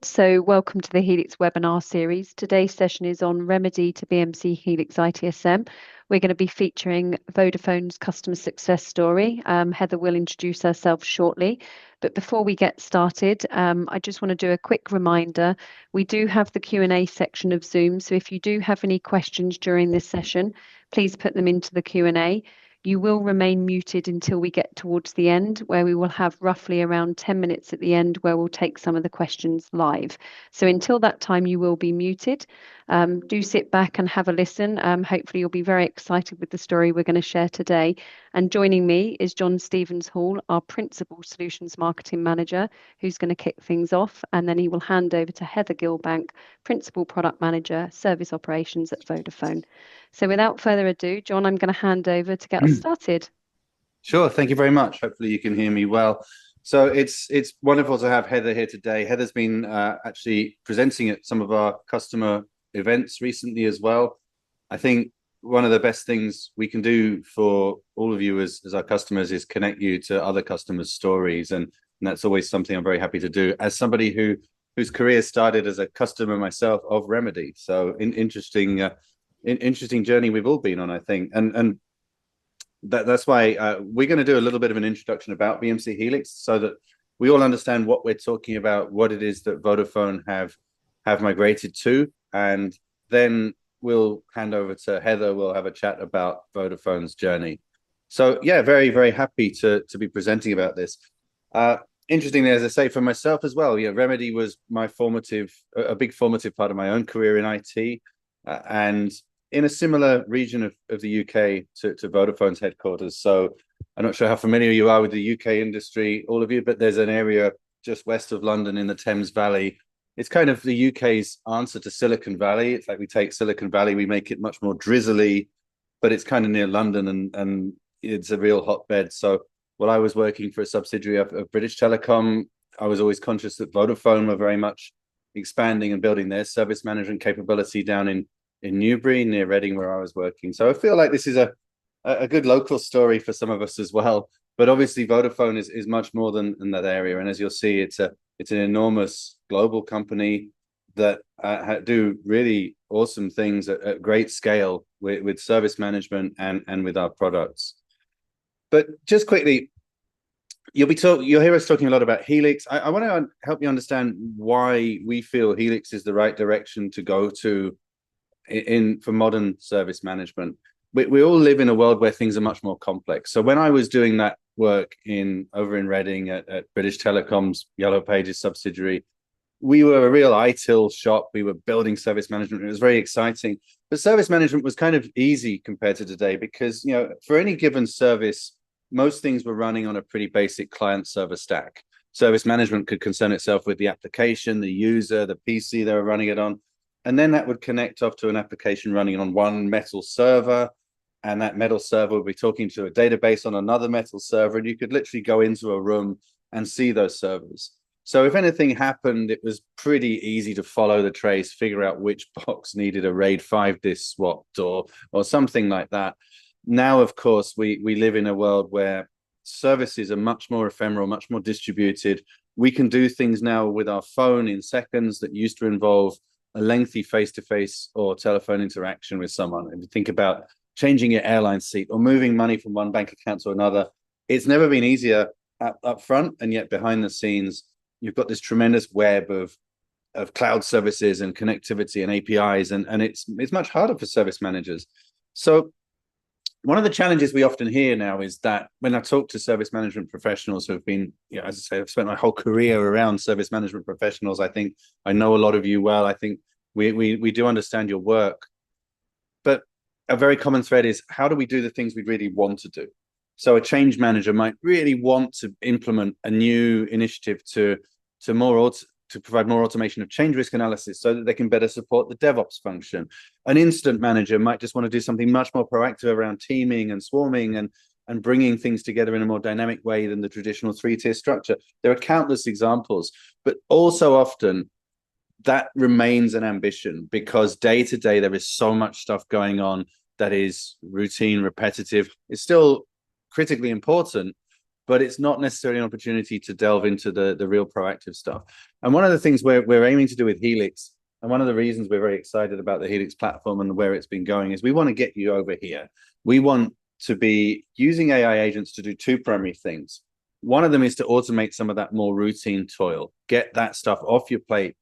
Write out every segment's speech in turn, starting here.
So welcome to the Helix webinar series. Today's session is on Remedy to BMC Helix ITSM. We're going to be featuring Vodafone's customer success story. Heather will introduce herself shortly. But before we get started, I just want to do a quick reminder. We do have the Q&A section of Zoom. So if you do have any questions during this session, please put them into the Q&A. You will remain muted until we get towards the end, where we will have roughly around 10 minutes at the end where we'll take some of the questions live. So until that time, you will be muted. Do sit back and have a listen. Hopefully you'll be very excited with the story we're going to share today. And joining me is John Stevens Hall, our Principal Solutions Marketing Manager, who's going to kick things off. And then he will hand over to Heather Gilbank, Principal Product Manager, Service Operations at Vodafone. So without further ado, John, I'm going to hand over to get us started. Sure. Thank you very much. Hopefully you can hear me well. So it's wonderful to have Heather here today. Heather's been actually presenting at some of our customer events recently as well. I think one of the best things we can do for all of you as our customers is connect you to other customers' stories. And that's always something I'm very happy to do as somebody whose career started as a customer myself of Remedy. So interesting journey we've all been on, I think. And that's why we're going to do a little bit of an introduction about BMC Helix so that we all understand what we're talking about, what it is that Vodafone have migrated to, and then we'll hand over to Heather. We'll have a chat about Vodafone's journey. So yeah, very, very happy to be presenting about this. Interestingly, as I say, for myself as well, Remedy was a big formative part of my own career in IT, and in a similar region of the UK to Vodafone's headquarters. So I'm not sure how familiar you are with the UK industry, all of you, but there's an area just west of London in the Thames Valley. It's kind of the UK's answer to Silicon Valley. It's like we take Silicon Valley, we make it much more drizzly, but it's kind of near London and it's a real hotbed. So while I was working for a subsidiary of British Telecom, I was always conscious that Vodafone were very much expanding and building their service management capability down in Newbury, near Reading, where I was working. So I feel like this is a good local story for some of us as well. But obviously Vodafone is much more than that area. And as you'll see, it's an enormous global company that do really awesome things at great scale with service management and with our products. But just quickly, you'll hear us talking a lot about Helix. I want to help you understand why we feel Helix is the right direction to go to for modern service management. We all live in a world where things are much more complex. So when I was doing that work over in Reading at British Telecom's Yellow Pages subsidiary, we were a real ITIL shop. We were building service management. It was very exciting. But service management was kind of easy compared to today because, for any given service, most things were running on a pretty basic client-server stack. Service management could concern itself with the application, the user, the PC they were running it on. And then that would connect off to an application running on one metal server. And that metal server would be talking to a database on another metal server. And you could literally go into a room and see those servers. So if anything happened, it was pretty easy to follow the trace, figure out which box needed a RAID 5 disk swapped or something like that. Now, of course, we live in a world where services are much more ephemeral, much more distributed. We can do things now with our phone in seconds that used to involve a lengthy face-to-face or telephone interaction with someone. If you think about changing your airline seat or moving money from one bank account to another, it's never been easier up front, and yet behind the scenes, you've got this tremendous web of cloud services and connectivity and APIs, and it's much harder for service managers. So one of the challenges we often hear now is that when I talk to service management professionals who have been, as I say, I've spent my whole career around service management professionals. I think I know a lot of you well. I think we do understand your work. But a very common thread is, how do we do the things we really want to do? So a change manager might really want to implement a new initiative to provide more automation of change risk analysis so that they can better support the DevOps function. An incident manager might just want to do something much more proactive around teaming and swarming and bringing things together in a more dynamic way than the traditional three-tier structure. There are countless examples, but also often that remains an ambition because day to day there is so much stuff going on that is routine, repetitive. It's still critically important, but it's not necessarily an opportunity to delve into the real proactive stuff. And one of the things we're aiming to do with Helix, and one of the reasons we're very excited about the Helix platform and where it's been going, is we want to get you over here. We want to be using AI agents to do two primary things. One of them is to automate some of that more routine toil, get that stuff off your plate.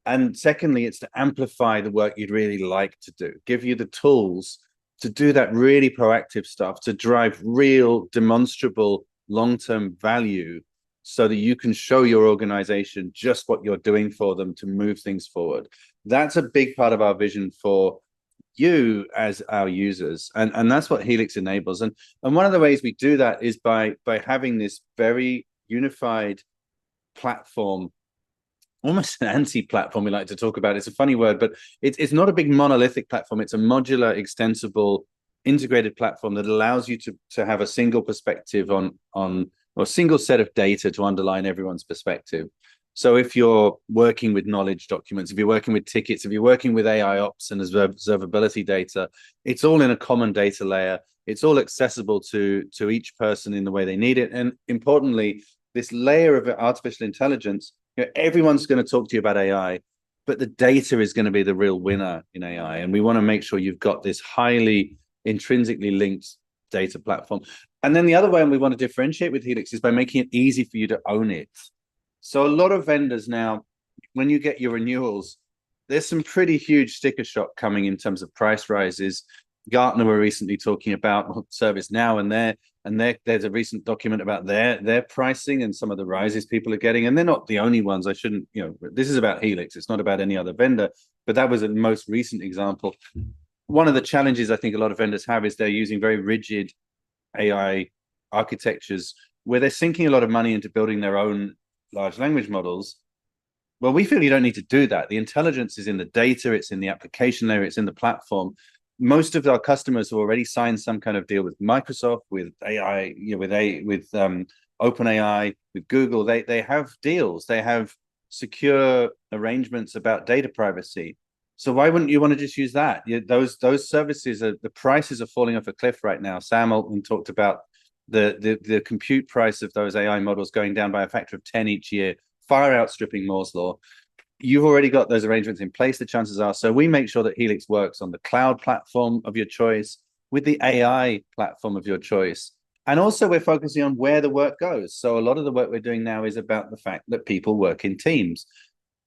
And secondly, it's to amplify the work you'd really like to do, give you the tools to do that really proactive stuff, to drive real demonstrable long-term value so that you can show your organization just what you're doing for them to move things forward. That's a big part of our vision for you as our users, and that's what Helix enables. And one of the ways we do that is by having this very unified platform, almost an anti-platform we like to talk about. It's a funny word, but it's not a big monolithic platform. It's a modular, extensible, integrated platform that allows you to have a single perspective on or a single set of data to underline everyone's perspective. So if you're working with knowledge documents, if you're working with tickets, if you're working with AI ops and observability data, it's all in a common data layer. It's all accessible to each person in the way they need it. And importantly, this layer of artificial intelligence, everyone's going to talk to you about AI, but the data is going to be the real winner in AI. And we want to make sure you've got this highly intrinsically linked data platform. And then the other way we want to differentiate with Helix is by making it easy for you to own it. So a lot of vendors now, when you get your renewals, there's some pretty huge sticker shock coming in terms of price rises. Gartner were recently talking about ServiceNow, and there's a recent document about their pricing and some of the rises people are getting. And they're not the only ones. I shouldn't, this is about Helix. It's not about any other vendor, but that was a most recent example. One of the challenges I think a lot of vendors have is they're using very rigid AI architectures where they're sinking a lot of money into building their own large language models. Well, we feel you don't need to do that. The intelligence is in the data, it's in the application layer, it's in the platform. Most of our customers have already signed some kind of deal with Microsoft, with AI, with OpenAI, with Google. They have deals, they have secure arrangements about data privacy. So why wouldn't you want to just use that? Those services, the prices are falling off a cliff right now. Sam Altman talked about the compute price of those AI models going down by a factor of 10 each year, far outstripping Moore's law. You've already got those arrangements in place, the chances are. So we make sure that Helix works on the cloud platform of your choice, with the AI platform of your choice. And also we're focusing on where the work goes. So a lot of the work we're doing now is about the fact that people work in teams.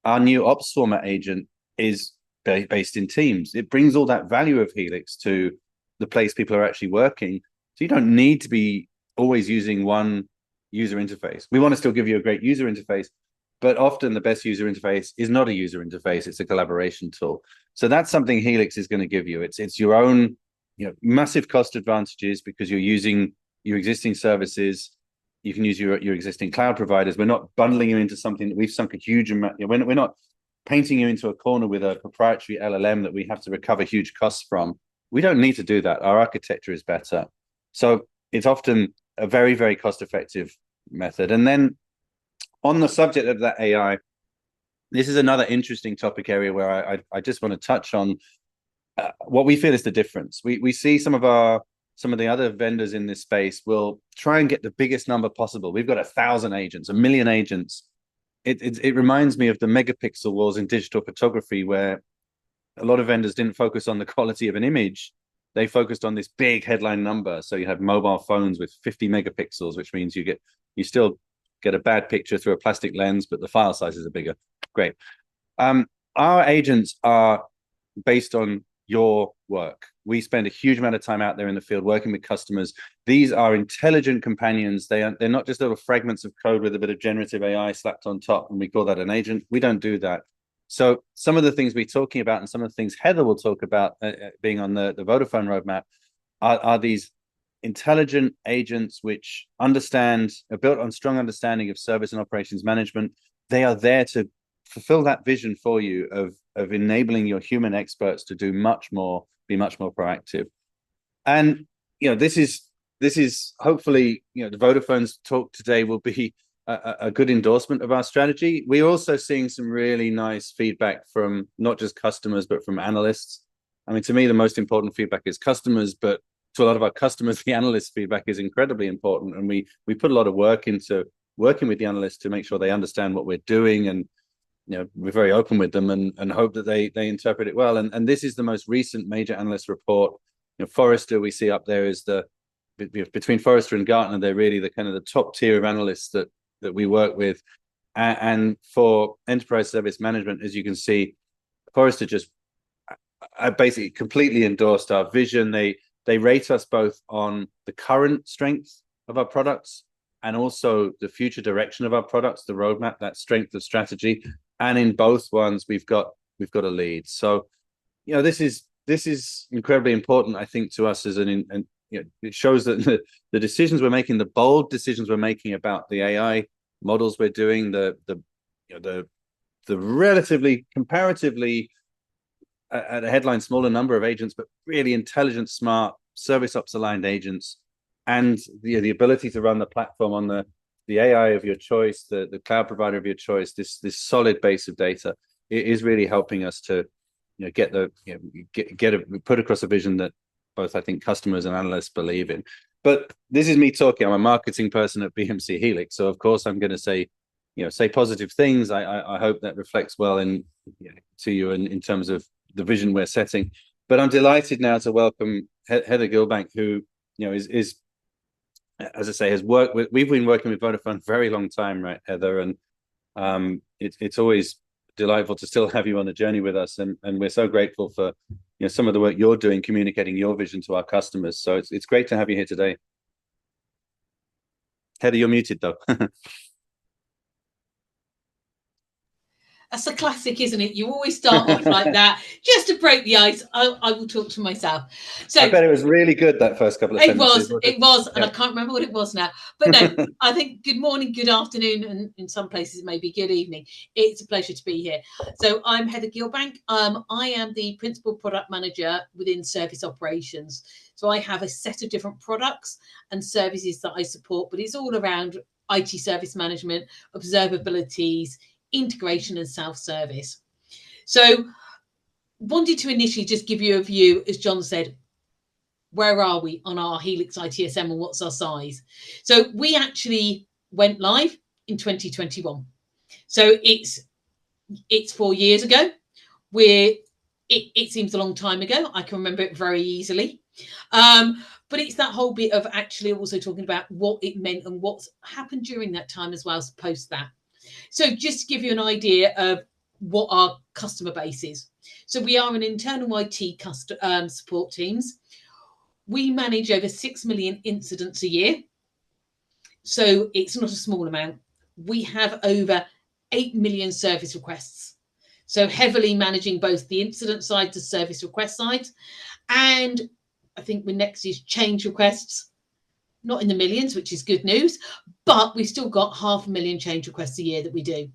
Our new OpsSwarmer agent is based in teams. It brings all that value of Helix to the place people are actually working. So you don't need to be always using one user interface. We want to still give you a great user interface, but often the best user interface is not a user interface, it's a collaboration tool. So that's something Helix is going to give you. It's your own, massive cost advantages because you're using your existing services. You can use your existing cloud providers. We're not bundling you into something that we've sunk a huge amount. We're not painting you into a corner with a proprietary LLM that we have to recover huge costs from. We don't need to do that. Our architecture is better. So it's often a very, very cost-effective method. And then on the subject of that AI, this is another interesting topic area where I just want to touch on what we feel is the difference. We see some of the other vendors in this space will try and get the biggest number possible. We've got 1,000 agents, 1 million agents. It reminds me of the megapixel wars in digital photography, where a lot of vendors didn't focus on the quality of an image. They focused on this big headline number. So you have mobile phones with 50 megapixels, which means you still get a bad picture through a plastic lens, but the file sizes are bigger. Great. Our agents are based on your work. We spend a huge amount of time out there in the field working with customers. These are intelligent companions. They're not just little fragments of code with a bit of generative AI slapped on top, and we call that an agent. We don't do that. So some of the things we're talking about and some of the things Heather will talk about being on the Vodafone roadmap are these intelligent agents which are built on strong understanding of service and operations management. They are there to fulfill that vision for you of enabling your human experts to do much more, be much more proactive. And this is hopefully the Vodafone's talk today will be a good endorsement of our strategy. We're also seeing some really nice feedback from not just customers but from analysts. I mean, to me, the most important feedback is customers, but to a lot of our customers, the analyst feedback is incredibly important, and we put a lot of work into working with the analysts to make sure they understand what we're doing, and we're very open with them and hope that they interpret it well. And this is the most recent major analyst report. Forrester, we see up there, is between Forrester and Gartner, they're really the kind of the top tier of analysts that we work with. And for enterprise service management, as you can see, Forrester just basically completely endorsed our vision. They rate us both on the current strength of our products and also the future direction of our products, the roadmap, that strength of strategy. And in both ones, we've got a lead. So, this is incredibly important, I think, to us as it shows that the decisions we're making, the bold decisions we're making about the AI models we're doing, the relatively, comparatively, at a headline, smaller number of agents, but really intelligent, smart, service ops aligned agents, and the ability to run the platform on the AI of your choice, the cloud provider of your choice, this solid base of data, it is really helping us to put across a vision that both, I think, customers and analysts believe in. But this is me talking. I'm a marketing person at BMC Helix, so of course I'm going to say positive things. I hope that reflects well to you in terms of the vision we're setting. But I'm delighted now to welcome Heather Gilbank, who is, as I say, we've been working with Vodafone a very long time, right, Heather? And it's always delightful to still have you on the journey with us, and we're so grateful for some of the work you're doing, communicating your vision to our customers. So it's great to have you here today. Heather, you're muted though. That's a classic, isn't it? You always start off like that, just to break the ice. I will talk to myself. So I bet it was really good, that first couple of sentences. It was, and I can't remember what it was now. But no, I think good morning, good afternoon, and in some places it may be good evening. It's a pleasure to be here. So I'm Heather Gilbank. I am the Principal Product Manager within Service Operations. So I have a set of different products and services that I support, but it's all around IT service management, observabilities, integration and self-service. So wanted to initially just give you a view, as John said, where are we on our Helix ITSM and what's our size? So we actually went live in 2021. So it's 4 years ago. It seems a long time ago. I can remember it very easily. But it's that whole bit of actually also talking about what it meant and what's happened during that time as well as post that. So just to give you an idea of what our customer base is. So we are an internal IT support teams. We manage over 6 million incidents a year. So it's not a small amount. We have over 8 million service requests. So heavily managing both the incident side to service request side. And I think the next is change requests. Not in the millions, which is good news, but we've still got 500,000 change requests a year that we do.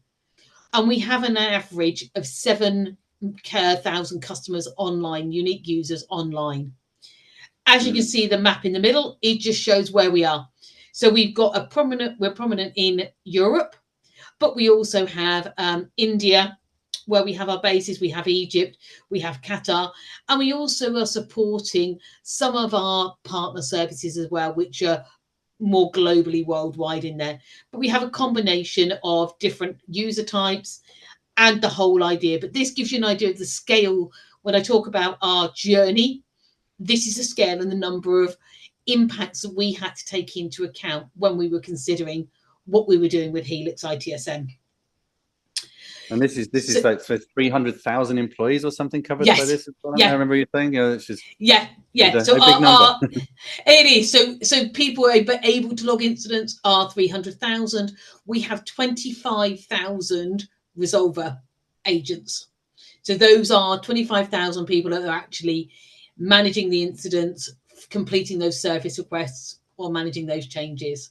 And we have an average of 7,000 customers online, unique users online. As you can see the map in the middle, it just shows where we are. So we're prominent in Europe, but we also have India, where we have our bases. We have Egypt, we have Qatar, and we also are supporting some of our partner services as well, which are more globally worldwide in there. But we have a combination of different user types and the whole idea. But this gives you an idea of the scale. When I talk about our journey, this is the scale and the number of impacts that we had to take into account when we were considering what we were doing with Helix ITSM. And this is like for 300,000 employees or something covered by this. Yeah. I remember you saying, it's just yeah. So a big number. It is. So people are able to log incidents are 300,000. We have 25,000 resolver agents. So those are 25,000 people that are actually managing the incidents, completing those service requests, or managing those changes.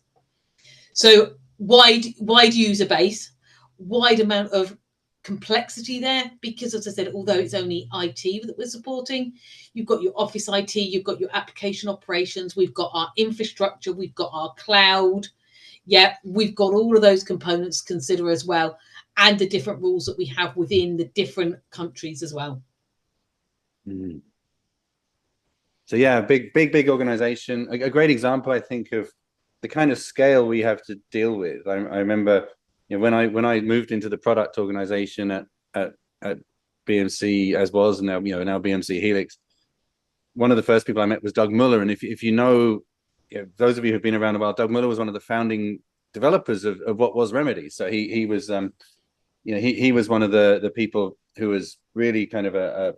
So wide user base, wide amount of complexity there, because as I said, although it's only IT that we're supporting, you've got your office IT, you've got your application operations, we've got our infrastructure, we've got our cloud. We've got all of those components to consider as well, and the different rules that we have within the different countries as well. So yeah, big organization. A great example, I think, of the kind of scale we have to deal with. I remember, when I moved into the product organization at BMC, as was now now BMC Helix. One of the first people I met was Doug Muller, and if you know, those of you who've been around a while, Doug Muller was one of the founding developers of what was Remedy. So he was he was one of the people who was really kind of a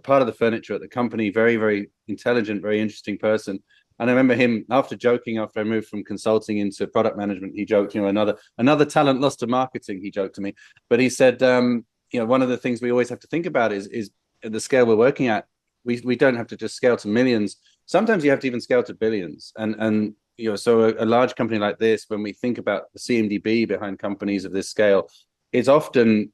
part of the furniture at the company. Very, very intelligent, very interesting person. And I remember him, after I moved from consulting into product management, he joked, another talent lost to marketing, he joked to me. But he said, one of the things we always have to think about is the scale we're working at. We don't have to just scale to millions. Sometimes you have to even scale to billions. And so a large company like this, when we think about the CMDB behind companies of this scale, it's often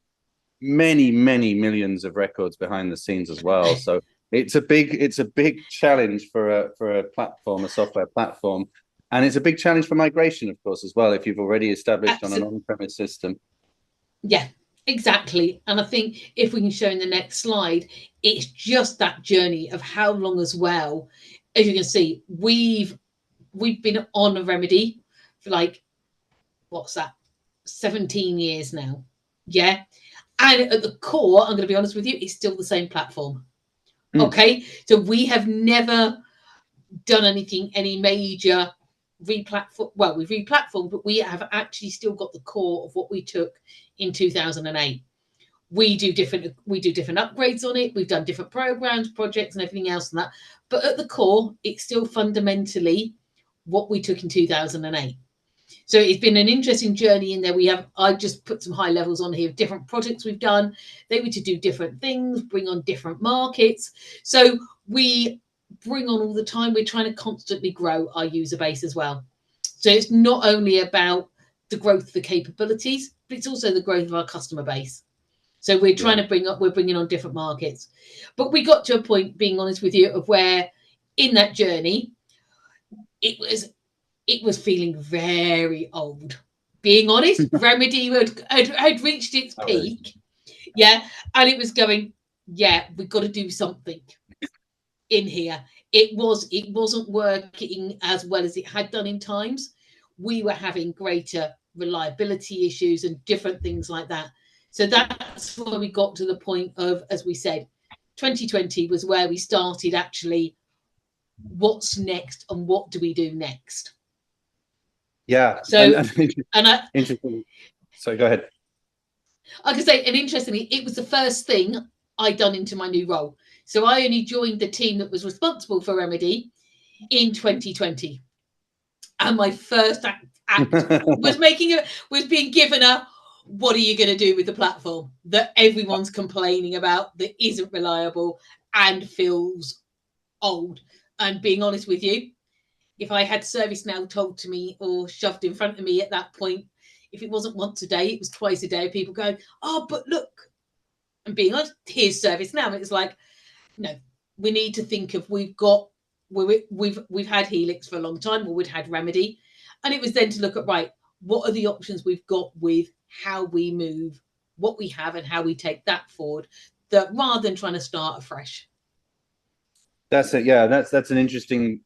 many, many millions of records behind the scenes as well. So it's a big challenge for a platform, a software platform, and it's a big challenge for migration, of course, as well, if you've already established on an on-premise system. Yeah, exactly. And I think if we can show in the next slide, it's just that journey of how long as well. As you can see, we've been on a Remedy for like, what's that, 17 years now. Yeah. And at the core, I'm going to be honest with you, it's still the same platform. Okay. So we have never done any major replatform. Well, we've replatformed, but we have actually still got the core of what we took in 2008. We do different upgrades on it. We've done different programs, projects, and everything else and that. But at the core, it's still fundamentally what we took in 2008. So it's been an interesting journey in there. I just put some high levels on here of different projects we've done. They were to do different things, bring on different markets. So we bring on all the time. We're trying to constantly grow our user base as well. So it's not only about the growth of the capabilities, but it's also the growth of our customer base. So we're trying to we're bringing on different markets. But we got to a point, being honest with you, of where in that journey, it was feeling very old. Being honest, Remedy had reached its peak. Yeah. And it was going, we've got to do something in here. It wasn't working as well as it had done in times. We were having greater reliability issues and different things like that. So that's where we got to the point of, as we said, 2020 was where we started actually, what's next and what do we do next? Yeah. So, interesting. So go ahead. I could say, and interestingly, it was the first thing I'd done into my new role. So I only joined the team that was responsible for Remedy in 2020. And my first act was being given what are you going to do with the platform that everyone's complaining about, that isn't reliable and feels old? And being honest with you, if I had ServiceNow told to me or shoved in front of me at that point, if it wasn't once a day, it was twice a day. People going, oh, but look, and being honest, here's ServiceNow. It's like, no, we need to think of we've had Helix for a long time, or we'd had Remedy, and it was then to look at, right, what are the options we've got with how we move what we have and how we take that forward, that rather than trying to start afresh. That's it. Yeah, that's an interesting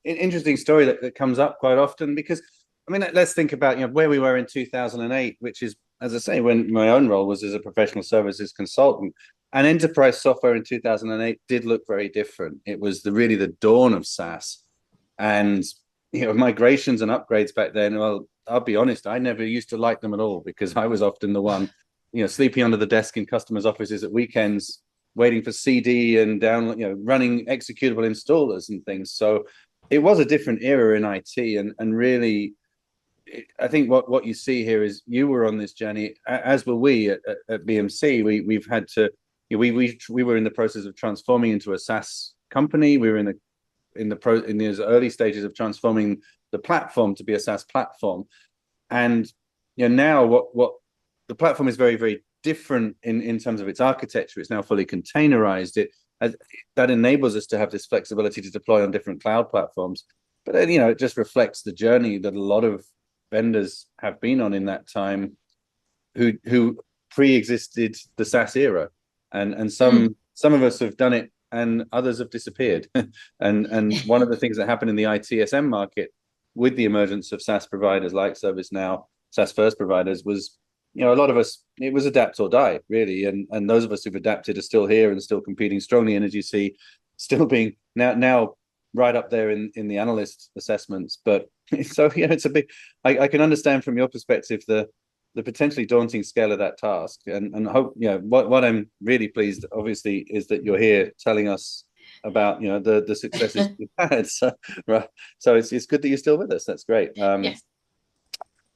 story that comes up quite often, because I mean, let's think about where we were in 2008, which is, as I say, when my own role was as a professional services consultant. And enterprise software in 2008 did look very different. It was really the dawn of SaaS, and migrations and upgrades back then. Well, I'll be honest, I never used to like them at all, because I was often the one, sleeping under the desk in customers' offices at weekends, waiting for CD and running executable installers and things. So it was a different era in IT, and really, I think what you see here is you were on this journey, as were we at BMC. We've had to, we were in the process of transforming into a SaaS company. We were in those early stages of transforming the platform to be a SaaS platform, and now what the platform is very, very different in terms of its architecture. It's now fully containerized. That enables us to have this flexibility to deploy on different cloud platforms. But it just reflects the journey that a lot of vendors have been on in that time, who pre-existed the SaaS era, and some of us have done it and others have disappeared. and one of the things that happened in the ITSM market with the emergence of SaaS providers like ServiceNow, SaaS first providers, was, a lot of us, it was adapt or die, really. And those of us who've adapted are still here and still competing strongly. And as you see, still being now right up there in the analyst assessments. But so, it's a big, I can understand from your perspective the potentially daunting scale of that task. And hope, what I'm really pleased, obviously, is that you're here telling us about, the successes you've had. So, right. So it's good that you're still with us. That's great. Yes.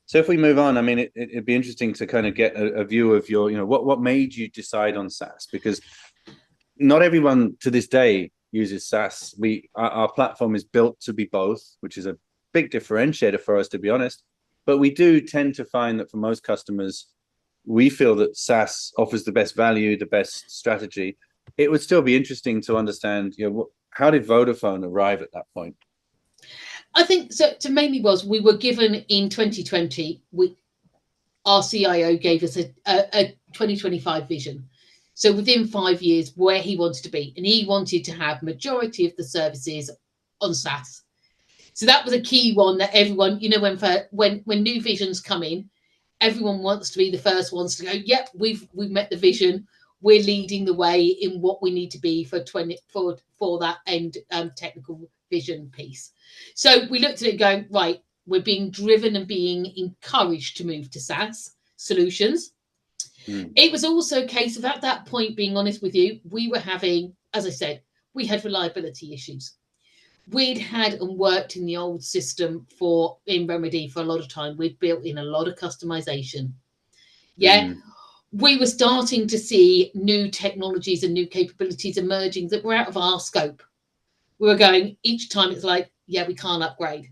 So if we move on, I mean, it'd be interesting to kind of get a view of your, what made you decide on SaaS? Because not everyone to this day uses SaaS. Our platform is built to be both, which is a big differentiator for us, to be honest. But we do tend to find that for most customers, we feel that SaaS offers the best value, the best strategy. It would still be interesting to understand, how did Vodafone arrive at that point? I think so. Mainly was we were given in 2020. Our CIO gave us a 2025 vision. So within 5 years, where he wanted to be, and he wanted to have majority of the services on SaaS. So that was a key one that everyone, when new visions come in, everyone wants to be the first ones to go. Yep, we've met the vision. We're leading the way in what we need to be for that end technical vision piece. So we looked at it going, right, we're being driven and being encouraged to move to SaaS solutions. It was also a case of, at that point, being honest with you, we were having, as I said, we had reliability issues. We'd had and worked in the old system in Remedy for a lot of time. We'd built in a lot of customization. Yeah. We were starting to see new technologies and new capabilities emerging that were out of our scope. We were going, each time it's like, yeah, we can't upgrade.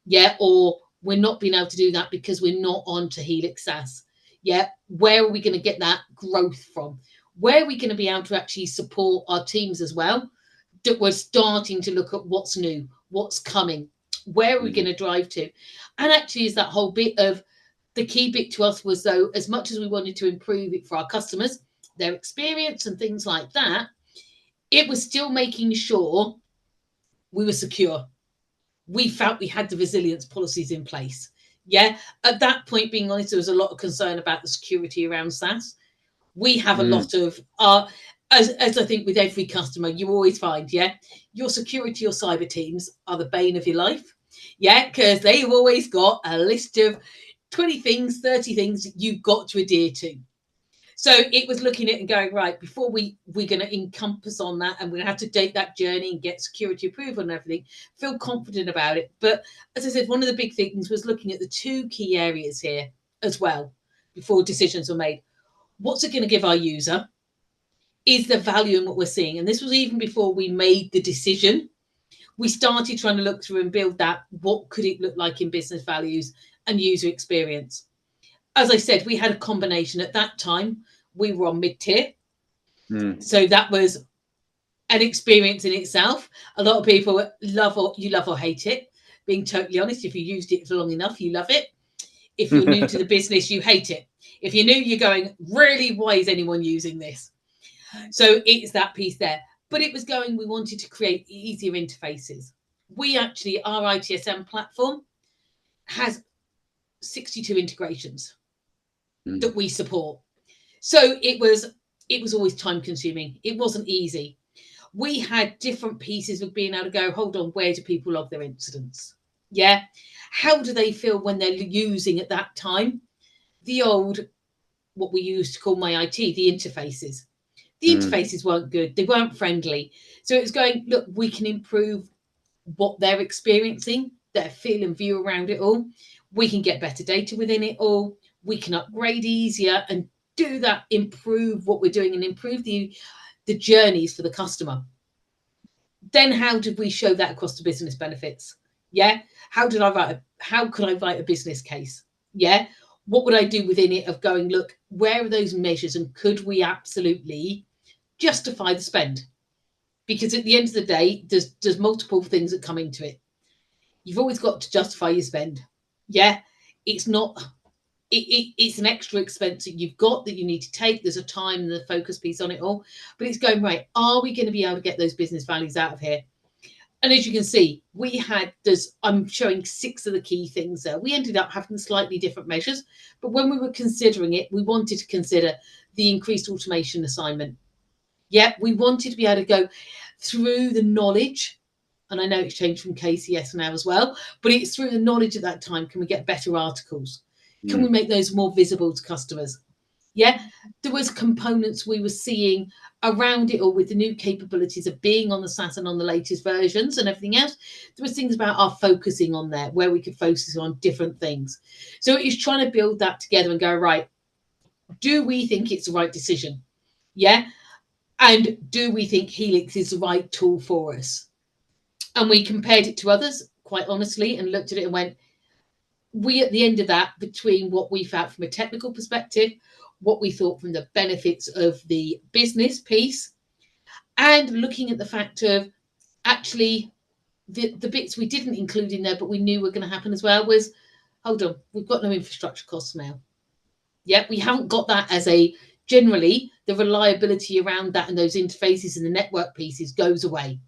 Yeah, or we're not being able to do that because we're not onto Helix SaaS. Yeah, where are we going to get that growth from? Where are we going to be able to actually support our teams as well? That we're starting to look at what's new, what's coming, where are we going to drive to? And actually, is that whole bit of the key bit to us was, though, as much as we wanted to improve it for our customers, their experience and things like that, it was still making sure we were secure. We felt we had the resilience policies in place. Yeah. At that point, being honest, there was a lot of concern about the security around SaaS. We have a lot of as I think with every customer, you always find, your security or cyber teams are the bane of your life. Yeah, because they've always got a list of 20 things, 30 things you've got to adhere to. So it was looking at it and going, right, before we're going to encompass on that, and we're going to have to take that journey and get security approval and everything, feel confident about it. But as I said, one of the big things was looking at the two key areas here as well before decisions were made. What's it going to give our user? Is the value in what we're seeing? And this was even before we made the decision. We started trying to look through and build that. What could it look like in business values and user experience? As I said, we had a combination at that time. We were on mid-tier. So that was an experience in itself. A lot of people love or hate it. Being totally honest, if you used it for long enough, you love it. If you're new to the business, you hate it. If you're new, you're going, really, why is anyone using this? So it's that piece there. But it was going, we wanted to create easier interfaces. Our ITSM platform has 62 integrations that we support. So it was always time consuming. It wasn't easy. We had different pieces of being able to go, hold on, where do people log their incidents? Yeah. How do they feel when they're using at that time the old, what we used to call my IT, the interfaces? The interfaces weren't good. They weren't friendly. So it was going, look, we can improve what they're experiencing, their feel and view around it all. We can get better data within it all. We can upgrade easier and do that, improve what we're doing and improve the journeys for the customer. Then how did we show that across the business benefits? Yeah. How could I write a business case? Yeah. What would I do within it of going, look, where are those measures and could we absolutely justify the spend? Because at the end of the day, there's multiple things that come into it. You've always got to justify your spend. Yeah. It's not it's an extra expense that you've got that you need to take. There's a time and the focus piece on it all, but it's going, right, are we going to be able to get those business values out of here? And as you can see, I'm showing 6 of the key things there. We ended up having slightly different measures, but when we were considering it, we wanted to consider the increased automation assignment. Yeah, we wanted to be able to go through the knowledge, and I know it's changed from KCS now as well, but it's through the knowledge at that time. Can we get better articles? Can we make those more visible to customers? Yeah, there was components we were seeing around it all with the new capabilities of being on the SaaS and on the latest versions and everything else. There was things about our focusing on there where we could focus on different things. So it's trying to build that together and go, right, do we think it's the right decision? Yeah. And do we think Helix is the right tool for us? And we compared it to others, quite honestly, and looked at it and went, we at the end of that, between what we felt from a technical perspective, what we thought from the benefits of the business piece, and looking at the fact of actually the bits we didn't include in there, but we knew were going to happen as well, was, hold on, we've got no infrastructure costs now. Yeah, we haven't got that as generally, the reliability around that and those interfaces and the network pieces goes away.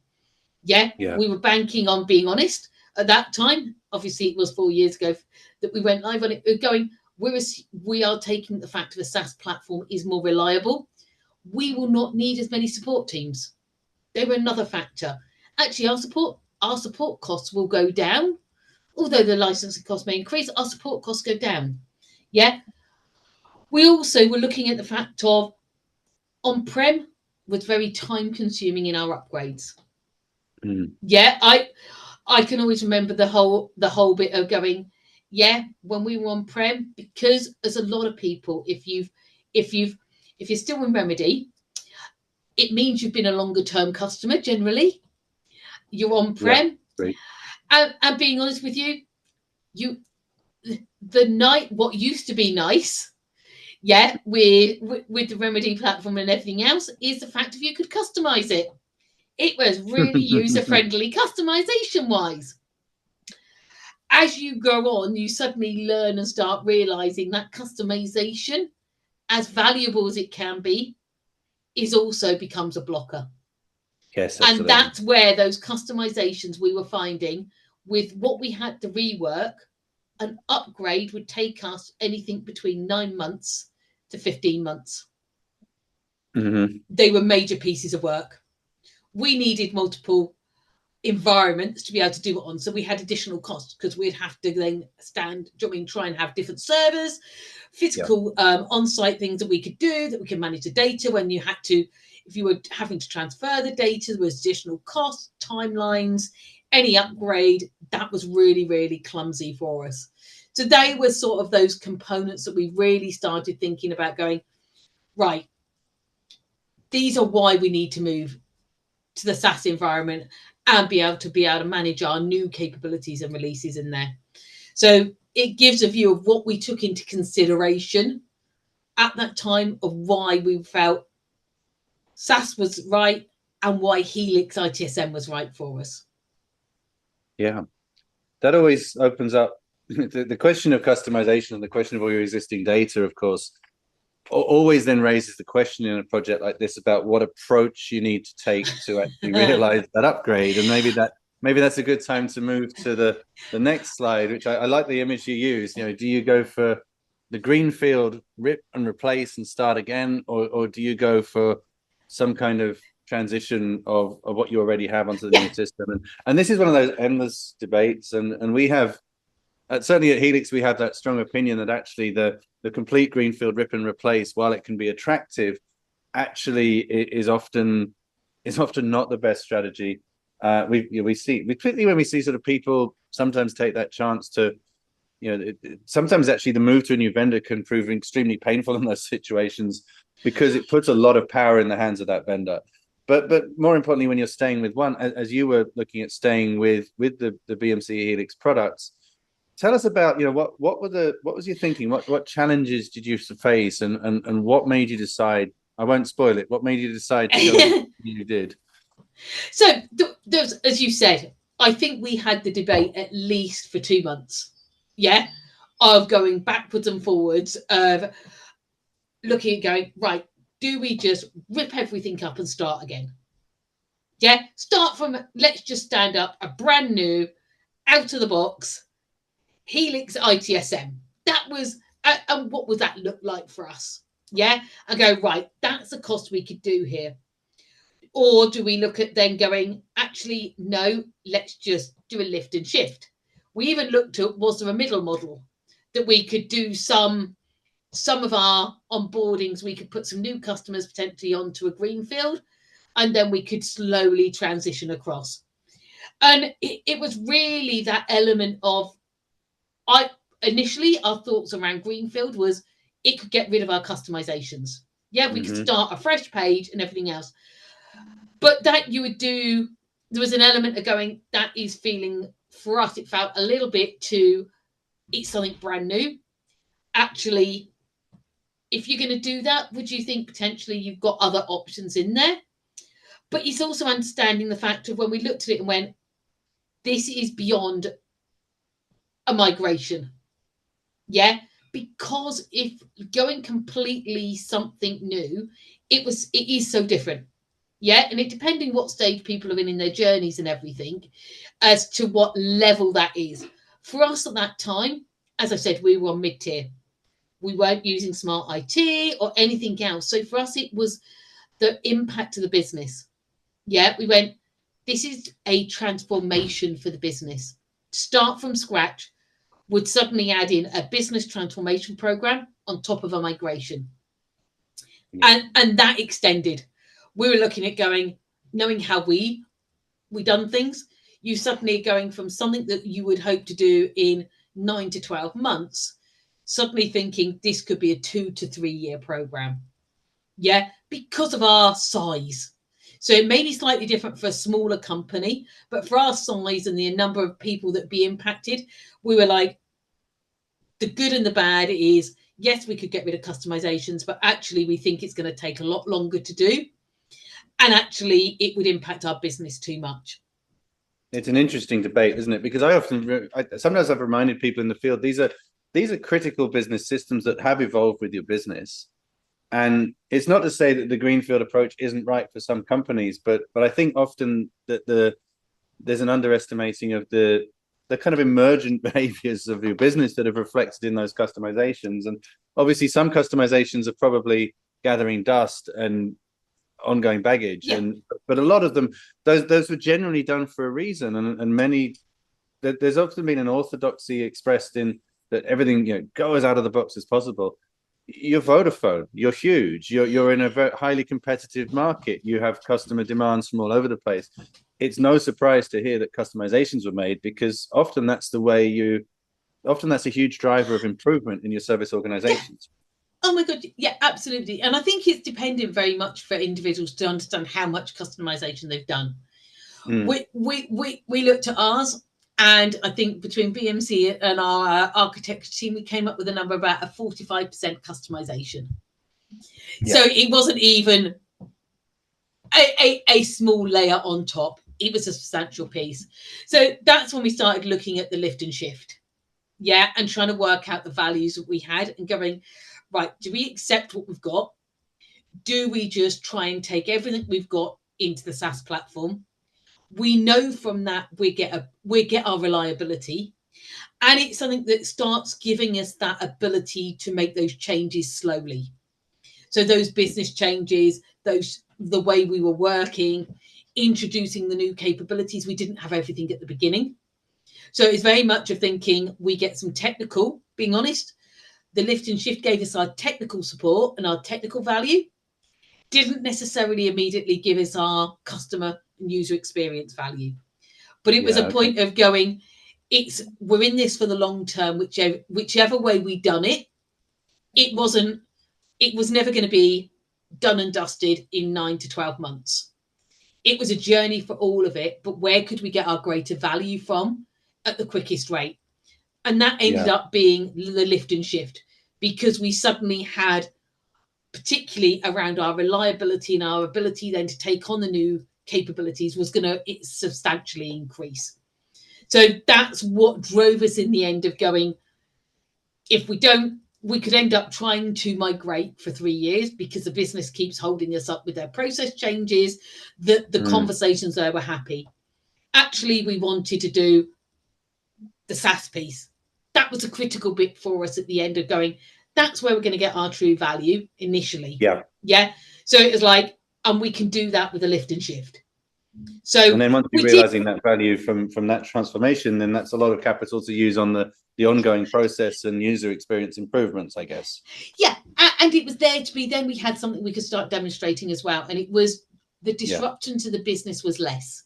Yeah, we were banking on being honest at that time. Obviously, it was 4 years ago that we went live on it. We're going, we are taking the fact of a SaaS platform is more reliable. We will not need as many support teams. They were another factor. Actually, our support costs will go down. Although the licensing costs may increase, our support costs go down. Yeah. We also were looking at the fact of on-prem was very time consuming in our upgrades. Yeah, I can always remember the whole bit of going, yeah, when we were on-prem, because there's a lot of people, if you're still in Remedy, it means you've been a longer term customer generally. You're on-prem. Yeah, and being honest with you, what used to be nice, yeah, with the Remedy platform and everything else, is the fact that you could customize it. It was really user-friendly customization-wise. As you go on, you suddenly learn and start realizing that customization, as valuable as it can be, is also becomes a blocker. Yes, absolutely. And that's where those customizations we were finding with what we had to rework, an upgrade would take us anything between 9 months to 15 months. They were major pieces of work. We needed multiple environments to be able to do it on, so we had additional costs because we'd have to then try and have different servers, physical on-site things that we could do, that we could manage the data. When you had to, if you were having to transfer the data, there was additional costs, timelines, any upgrade. That was really, really clumsy for us. So they were sort of those components that we really started thinking about going, right, these are why we need to move to the SaaS environment and be able to manage our new capabilities and releases in there. So it gives a view of what we took into consideration at that time of why we felt SaaS was right and why Helix ITSM was right for us. Yeah, that always opens up the question of customization and the question of all your existing data, of course, always then raises the question in a project like this about what approach you need to take to actually realize that upgrade. And maybe that's a good time to move to the next slide, which I like the image you use. Do you go for the greenfield, rip and replace and start again, or do you go for some kind of transition of what you already have onto the new system? And this is one of those endless debates, and we have certainly at Helix, we have that strong opinion that actually the complete greenfield rip and replace, while it can be attractive, actually is often not the best strategy. We see, particularly when we see sort of people sometimes take that chance to, sometimes actually the move to a new vendor can prove extremely painful in those situations because it puts a lot of power in the hands of that vendor. But more importantly, when you're staying with one, as you were looking at staying with the BMC Helix products, tell us about, what was your thinking? What challenges did you face, and what made you decide? I won't spoil it. What made you decide to go you did? So there's, as you said, I think we had the debate at least for 2 months. Yeah, of going backwards and forwards, of looking at going, right, do we just rip everything up and start again? Yeah, start from, let's just stand up a brand new, out of the box Helix ITSM. That was, and what would that look like for us? Yeah, and go, right, that's a cost we could do here. Or do we look at then going, actually, no, let's just do a lift and shift. We even looked at, was there a middle model that we could do some of our onboardings, we could put some new customers potentially onto a greenfield, and then we could slowly transition across. And it was really that element of, initially our thoughts around greenfield was it could get rid of our customizations. Yeah, we could start a fresh page and everything else. But that you would do, there was an element of going, that is feeling, for us, it felt a little bit too, it's something brand new. Actually, if you're going to do that, would you think potentially you've got other options in there? But it's also understanding the fact of when we looked at it and went, this is beyond a migration. Yeah, because if going completely something new, it is so different. Yeah, and it depending what stage people are in their journeys and everything, as to what level that is. For us at that time, as I said, we were on mid-tier. We weren't using smart IT or anything else. So for us, it was the impact to the business. Yeah, we went, this is a transformation for the business. Start from scratch would suddenly add in a business transformation program on top of a migration. Yeah. And that extended. We were looking at going, knowing how we done things, you suddenly going from something that you would hope to do in 9 to 12 months, suddenly thinking this could be a 2 to 3 year program. Yeah, because of our size. So it may be slightly different for a smaller company, but for our size and the number of people that be impacted, we were like, the good and the bad is, yes, we could get rid of customizations, but actually we think it's going to take a lot longer to do. And actually it would impact our business too much. It's an interesting debate, isn't it? Because sometimes I've reminded people in the field, these are critical business systems that have evolved with your business. And it's not to say that the greenfield approach isn't right for some companies, but I think often that there's an underestimating of the kind of emergent behaviors of your business that have reflected in those customizations. And obviously some customizations are probably gathering dust and ongoing baggage, yeah. But a lot of them, those were generally done for a reason, and many, there's often been an orthodoxy expressed in that everything go as out of the box as possible. You're Vodafone, you're huge, you're in a very highly competitive market, you have customer demands from all over the place. It's no surprise to hear that customizations were made, because often that's a huge driver of improvement in your service organizations. Oh my God, yeah, absolutely. And I think it's dependent very much for individuals to understand how much customization they've done. We looked at ours, and I think between BMC and our architecture team, we came up with a number about a 45% customization. Yeah. So it wasn't even a small layer on top. It was a substantial piece. So that's when we started looking at the lift and shift. Yeah, and trying to work out the values that we had and going, right, do we accept what we've got? Do we just try and take everything we've got into the SaaS platform? We know from that we get our reliability, and it's something that starts giving us that ability to make those changes slowly. So those business changes, the way we were working, introducing the new capabilities, we didn't have everything at the beginning. So it's very much of thinking we get some technical, being honest. The lift and shift gave us our technical support and our technical value, didn't necessarily immediately give us our customer and user experience value. But it was a point of going, we're in this for the long term, whichever way we done it. It was never going to be done and dusted in 9 to 12 months. It was a journey for all of it, but where could we get our greater value from at the quickest rate? And that ended up being the lift and shift, because we suddenly had, particularly around our reliability and our ability then to take on the new capabilities, was going to substantially increase. So that's what drove us in the end of going, If we don't, we could end up trying to migrate for 3 years because the business keeps holding us up with their process changes, the conversations there were happy. Actually, we wanted to do the SaaS piece. That was a critical bit for us at the end of going, that's where we're going to get our true value initially. Yeah. So it was like, and we can do that with a lift and shift. So, and then once you're realizing that value from that transformation, then that's a lot of capital to use on the ongoing process and user experience improvements, I guess. Yeah, and it was there to be. Then we had something we could start demonstrating as well, and it was the disruption to the business was less,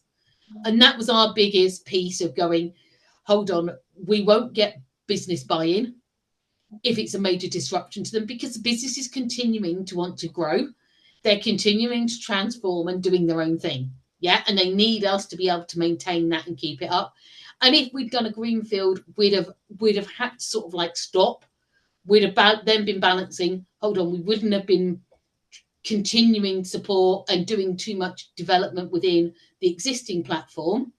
and that was our biggest piece of going, hold on, we won't get business buy-in if it's a major disruption to them, because the business is continuing to want to grow, they're continuing to transform and doing their own thing. Yeah, and they need us to be able to maintain that and keep it up. And if we'd done a greenfield, we'd have had to sort of like stop. We'd have then been balancing. Hold on, we wouldn't have been continuing support and doing too much development within the existing platform,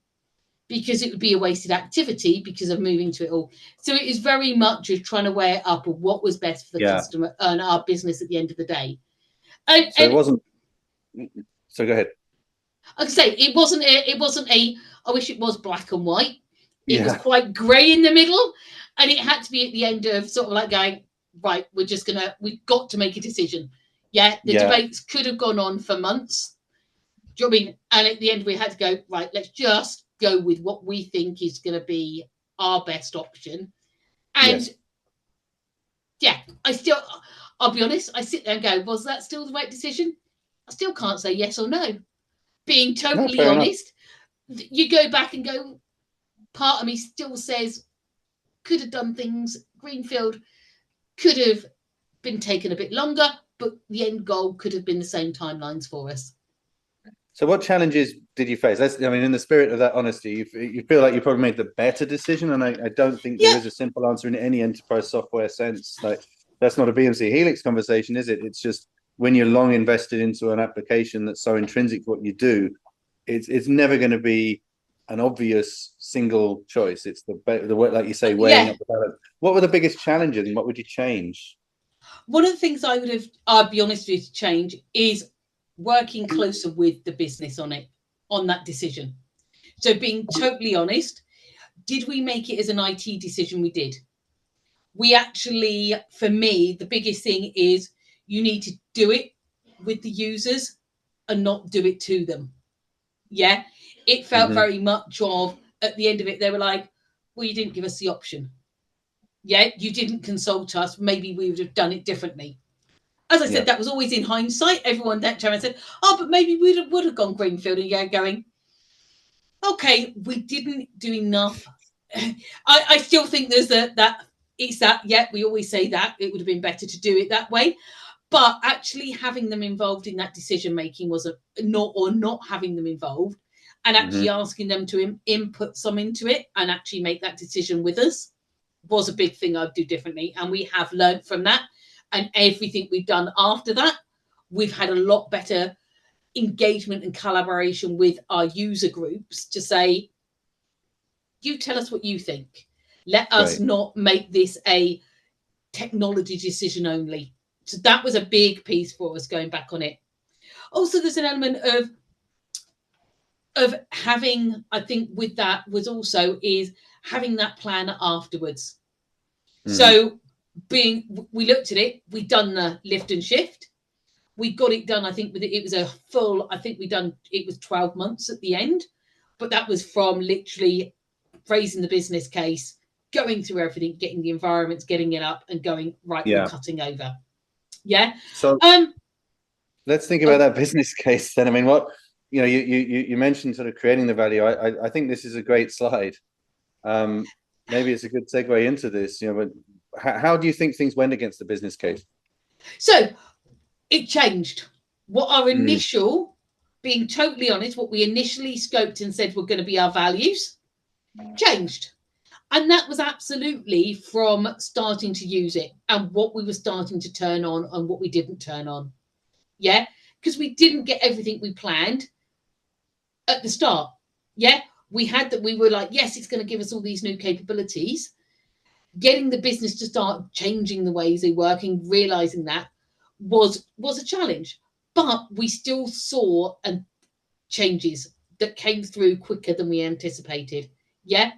because it would be a wasted activity because of moving to it all. So it is very much just trying to weigh it up of what was best for the customer and our business at the end of the day. So it wasn't. So go ahead. Like I say, it wasn't a, I wish it was black and white. It was quite grey in the middle, and it had to be at the end of sort of like going, right, we've got to make a decision. Yeah, the debates could have gone on for months. Do you know what I mean? And at the end, we had to go, right, let's just go with what we think is going to be our best option. And I'll be honest, I sit there and go, was that still the right decision? I still can't say yes or no. Being totally honest, you go back and go, part of me still says, could have done things, greenfield could have been taken a bit longer, but the end goal could have been the same timelines for us. So what challenges did you face? I mean, in the spirit of that honesty, you feel like you probably made the better decision, and I don't think there is a simple answer in any enterprise software sense. Like, that's not a BMC Helix conversation, is it? It's just when you're long invested into an application that's so intrinsic to what you do, it's never going to be an obvious single choice. It's the way, like you say, weighing up the balance. What were the biggest challenges, and what would you change? One of the things I'd be honest with you, to change is working closer with the business on that decision. So being totally honest, did we make it as an IT decision? We did. We actually, for me, the biggest thing is you need to do it with the users and not do it to them. Yeah, it felt very much of, at the end of it, they were like, well, you didn't give us the option. Yeah, you didn't consult us. Maybe we would have done it differently. As I said, that was always in hindsight. Everyone that time I said, oh, but maybe we would have gone greenfield, and you're going, okay, we didn't do enough. I still think there's we always say that it would have been better to do it that way. But actually having them involved in that decision making was not having them involved, and actually asking them to input some into it and actually make that decision with us was a big thing I'd do differently. And we have learned from that. And everything we've done after that, we've had a lot better engagement and collaboration with our user groups to say, you tell us what you think. Let us not make this a technology decision only. So that was a big piece for us going back on it. Also, there's an element of having, I think with that was also is having that plan afterwards. So we looked at it, we'd done the lift and shift. We got it done, I think it was a full, it was 12 months at the end, but that was from literally raising the business case, going through everything, getting the environments, getting it up and going, right, we're cutting over. Yeah. So let's think about that business case then. I mean, what, you mentioned sort of creating the value. I think this is a great slide. Maybe it's a good segue into this, but how do you think things went against the business case? So it changed. What our initial, being totally honest, what we initially scoped and said were going to be our values changed. And that was absolutely from starting to use it and what we were starting to turn on and what we didn't turn on. Yeah, because we didn't get everything we planned at the start. Yeah, we were like, yes, it's going to give us all these new capabilities. getting the business to start changing the ways they work and realizing that was a challenge. But we still saw changes that came through quicker than we anticipated. Yeah.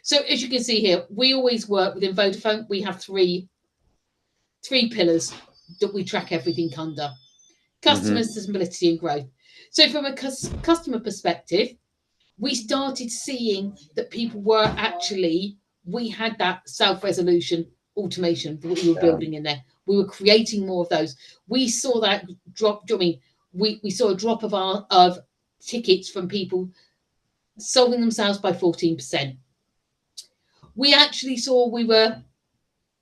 So as you can see here, we always work within Vodafone. We have three pillars that we track everything under: customer sustainability and growth. So from a customer perspective, we started seeing that people were actually, we had that self-resolution automation that we were building in there. We were creating more of those. We saw that drop. I mean, we saw a drop of tickets from people solving themselves by 14%. We actually saw we were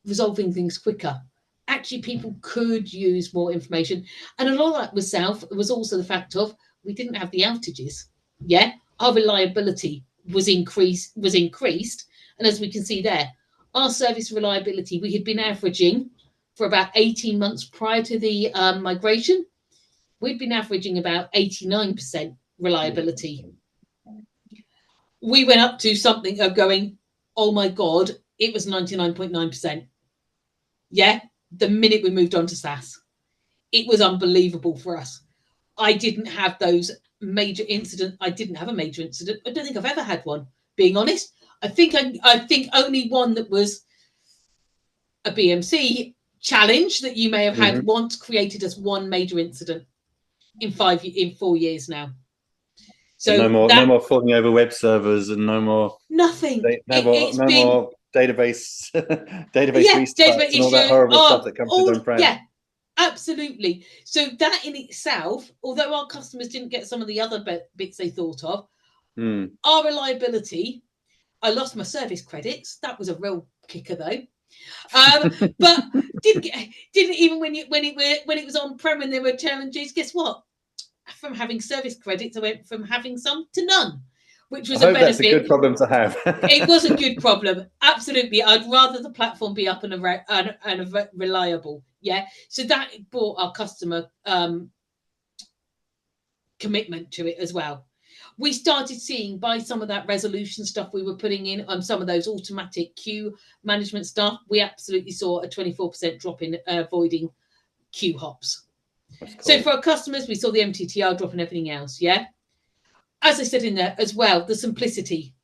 resolving things quicker. Actually, people could use more information. And a lot of that was also the fact of we didn't have the outages. Yeah. Our reliability was increased. And as we can see there, our service reliability, we had been averaging for about 18 months prior to the migration. We'd been averaging about 89% reliability. We went up to something of going, oh my God, it was 99.9%. Yeah, the minute we moved on to SaaS, it was unbelievable for us. I didn't have those major incidents. I didn't have a major incident. I don't think I've ever had one, being honest. I think only one that was a BMC challenge that you may have had once created us one major incident in 4 years now. So no more falling over web servers and no more nothing. No more database restarts and all that horrible stuff that comes with on-prem. Yeah, absolutely. So that in itself, although our customers didn't get some of the other bits they thought of, our reliability. I lost my service credits. That was a real kicker, though. But didn't even when it was on-prem and there were challenges. Guess what? From having service credits, I went from having some to none, which was a benefit. That's a good problem to have. It was a good problem, absolutely. I'd rather the platform be up and reliable. Yeah, so that brought our customer commitment to it as well. We started seeing by some of that resolution stuff we were putting in on some of those automatic queue management stuff, we absolutely saw a 24% drop in avoiding queue hops. Cool. So for our customers, we saw the MTTR drop and everything else. Yeah. As I said in there as well, the simplicity,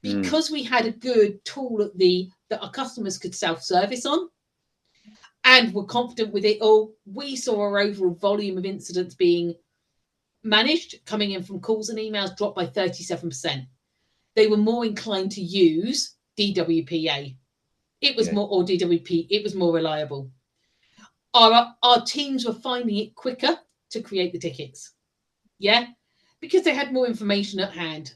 because we had a good tool that our customers could self-service on and were confident with it all. We saw our overall volume of incidents being managed coming in from calls and emails dropped by 37%. They were more inclined to use DWPA. It was more, or DWP, it was more reliable. Our teams were finding it quicker to create the tickets. Yeah, because they had more information at hand.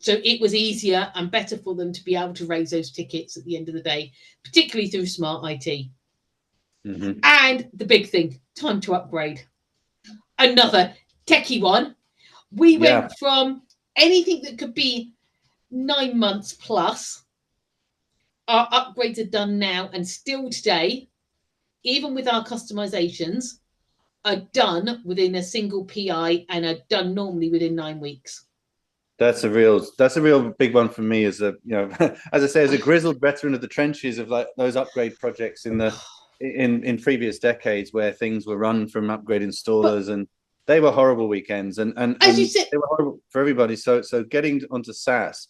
So it was easier and better for them to be able to raise those tickets at the end of the day, particularly through smart IT. And the big thing, time to upgrade. Another techie one. We went from anything that could be 9 months plus. Our upgrades are done now, and still today, even with our customizations, are done within a single PI and are done normally within 9 weeks. That's a real big one for me as a, as I say, as a grizzled veteran of the trenches of like those upgrade projects in previous decades where things were run from upgrade installers, and they were horrible weekends and as you said, they were horrible for everybody. So getting onto SaaS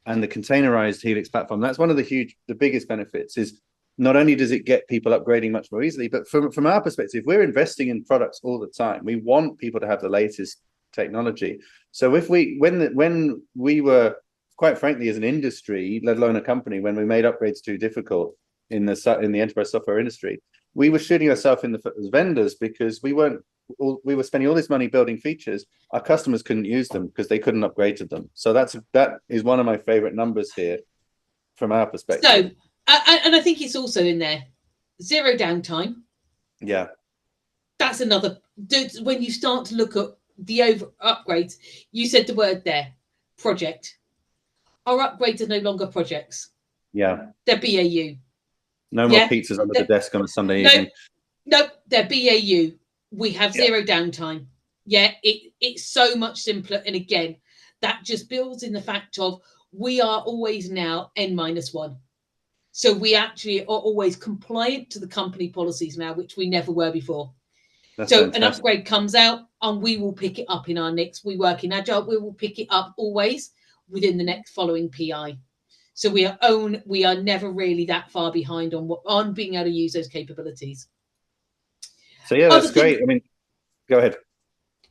and the containerized Helix platform, that's one of the biggest benefits. Is not only does it get people upgrading much more easily, but from our perspective, we're investing in products all the time. We want people to have the latest technology. So when we were, quite frankly, as an industry, let alone a company, when we made upgrades too difficult in the enterprise software industry, we were shooting ourselves in the foot as vendors because we were spending all this money building features. Our customers couldn't use them because they couldn't upgrade to them. So that is one of my favorite numbers here from our perspective. So, and I think it's also in there, 0 downtime. Yeah. That's another, when you start to look at the upgrades, you said the word there, project. Our upgrades are no longer projects. Yeah. They're BAU. No more pizzas under the desk on a Sunday evening. No, they're BAU. We have 0 downtime. Yeah, it's so much simpler. And again, that just builds in the fact of we are always now N-1. So we actually are always compliant to the company policies now, which we never were before. That's So fantastic. an upgrade comes out and we will pick it up in our next, we work in Agile, we will pick it up always within the next following PI. So we are never really that far behind on being able to use those capabilities. So yeah, that's great. I mean, go ahead.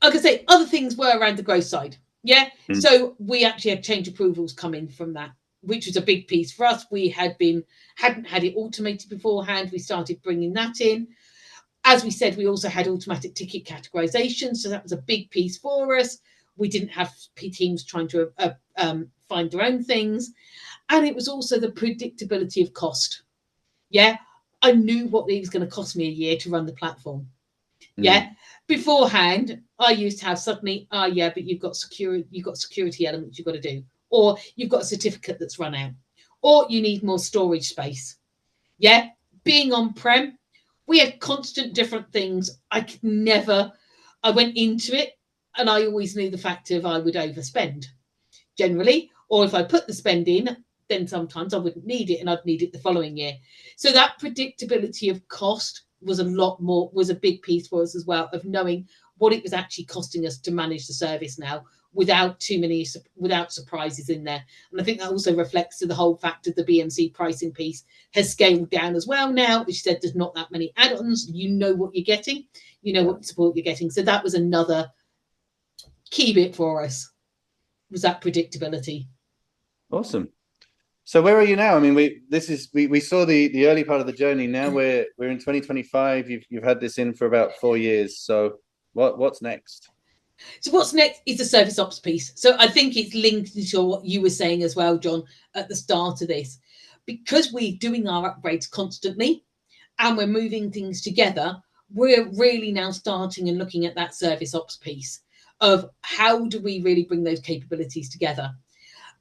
Like I say, other things were around the growth side. Yeah. So we actually had change approvals come in from that, which was a big piece for us. We hadn't had it automated beforehand. We started bringing that in. As we said, we also had automatic ticket categorization. So that was a big piece for us. We didn't have teams trying to find their own things. And it was also the predictability of cost. Yeah. I knew what it was going to cost me a year to run the platform. Yeah. Beforehand, I used to have suddenly, but you've got security elements you've got to do, or you've got a certificate that's run out, or you need more storage space. Yeah. Being on-prem, we had constant different things. I went into it and I always knew the fact of I would overspend generally, or if I put the spend in, then sometimes I wouldn't need it and I'd need it the following year. So that predictability of cost was a big piece for us as well, of knowing what it was actually costing us to manage the service now without surprises in there. And I think that also reflects to the whole fact of the BMC pricing piece has scaled down as well now, which said there's not that many add-ons. You know what you're getting, you know what support you're getting. So that was another key bit for us, was that predictability. Awesome. So where are you now? I mean, we saw the early part of the journey. Now we're in 2025. You've had this in for about 4 years. So what's next? So what's next is the service ops piece. So I think it's linked to what you were saying as well, John, at the start of this, because we're doing our upgrades constantly and we're moving things together. We're really now starting and looking at that service ops piece of how do we really bring those capabilities together.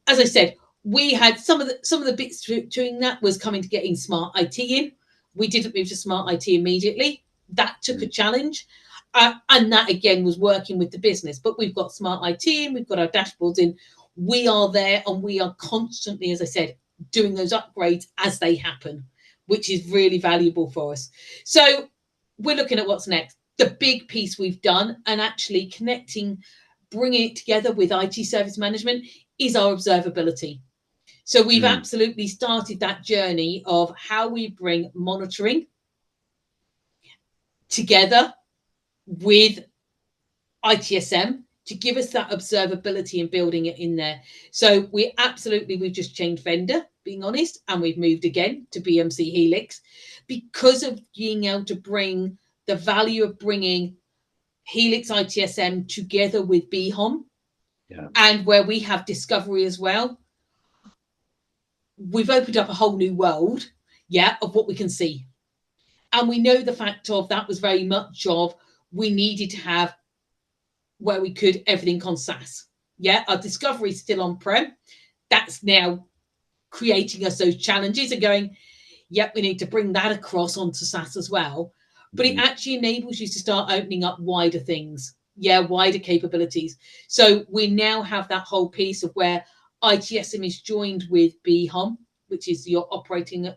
As I said, we had some of the bits doing that was coming to getting smart IT in. We didn't move to smart IT immediately. That took a challenge. And that, again, was working with the business. But we've got smart IT in, we've got our dashboards in. We are there and we are constantly, as I said, doing those upgrades as they happen, which is really valuable for us. So we're looking at what's next. The big piece we've done and actually bringing it together with IT service management is our observability. So we've absolutely started that journey of how we bring monitoring together with ITSM to give us that observability and building it in there. So we've just changed vendor, being honest, and we've moved again to BMC Helix because of being able to bring the value of bringing Helix ITSM together with BHOM, and where we have discovery as well. We've opened up a whole new world, of what we can see. And we know the fact of that was very much of we needed to have where we could everything on SaaS. Our discovery is still on-prem. That's now creating us those challenges and going, we need to bring that across onto SaaS as well. But it actually enables you to start opening up wider things, wider capabilities. So we now have that whole piece of where ITSM is joined with BHOM, which is your operating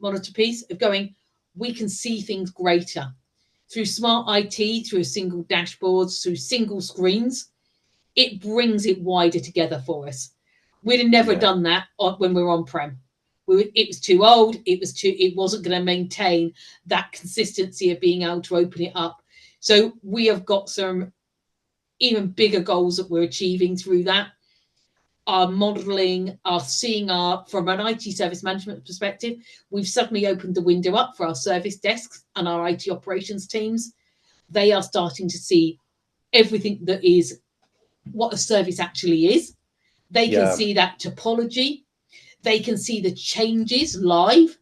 monitor piece of going, we can see things greater through smart IT, through single dashboards, through single screens. It brings it wider together for us. We'd have never done that when we were on-prem. It was too old. It wasn't going to maintain that consistency of being able to open it up. So we have got some even bigger goals that we're achieving through that. Our modeling, from an IT service management perspective, we've suddenly opened the window up for our service desks and our IT operations teams. They are starting to see everything that is what a service actually is. They can see that topology. They can see the changes live,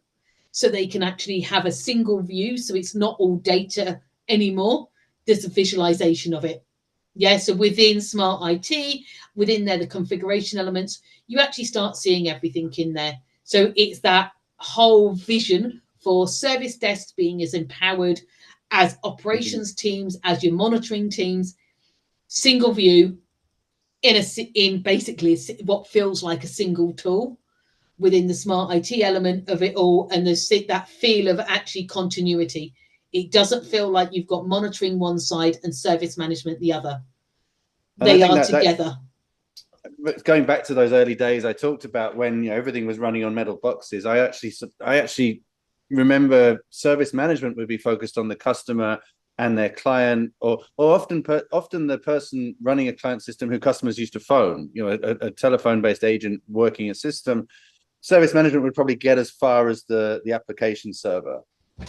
so they can actually have a single view. So it's not all data anymore. There's a visualization of it. So within smart IT, within there, the configuration elements, you actually start seeing everything in there. So it's that whole vision for service desks being as empowered as operations teams, as your monitoring teams, single view in basically what feels like a single tool within the smart IT element of it all, and that feel of actually continuity. It doesn't feel like you've got monitoring one side and service management the other. They are together. Going back to those early days I talked about, when everything was running on metal boxes, I actually remember service management would be focused on the customer and their client, or often the person running a client system who customers used to phone, a telephone-based agent working a system. Service management would probably get as far as the application server.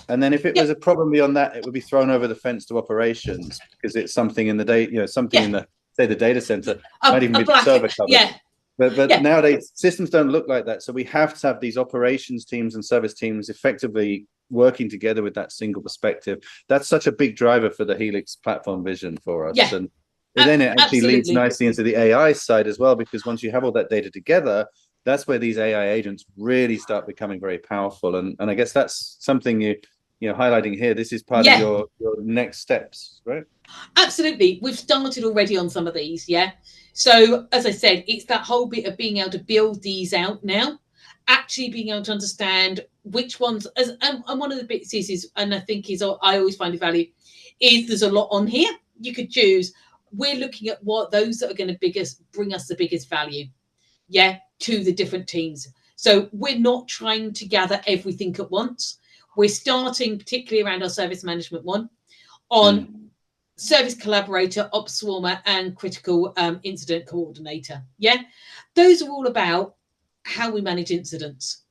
And then if it was a problem beyond that, it would be thrown over the fence to operations, because it's something in the data, something in the, say, the data center, might even be the server covered. But nowadays systems don't look like that. So we have to have these operations teams and service teams effectively working together with that single perspective. That's such a big driver for the Helix platform vision for us. And then it actually leads nicely into the AI side as well, because once you have all that data together, that's where these AI agents really start becoming very powerful. And I guess that's something you're highlighting here. This is part of your next steps, right? Absolutely. We've started already on some of these. So as I said, it's that whole bit of being able to build these out now, actually being able to understand which ones, and one of the bits is, and I think I always find it value, is there's a lot on here. You could choose. We're looking at what those that are going to bring us the biggest value, to the different teams. So we're not trying to gather everything at once. We're starting particularly around our service management one on service collaborator, ops swarmer, and critical incident coordinator. Those are all about how we manage incidents.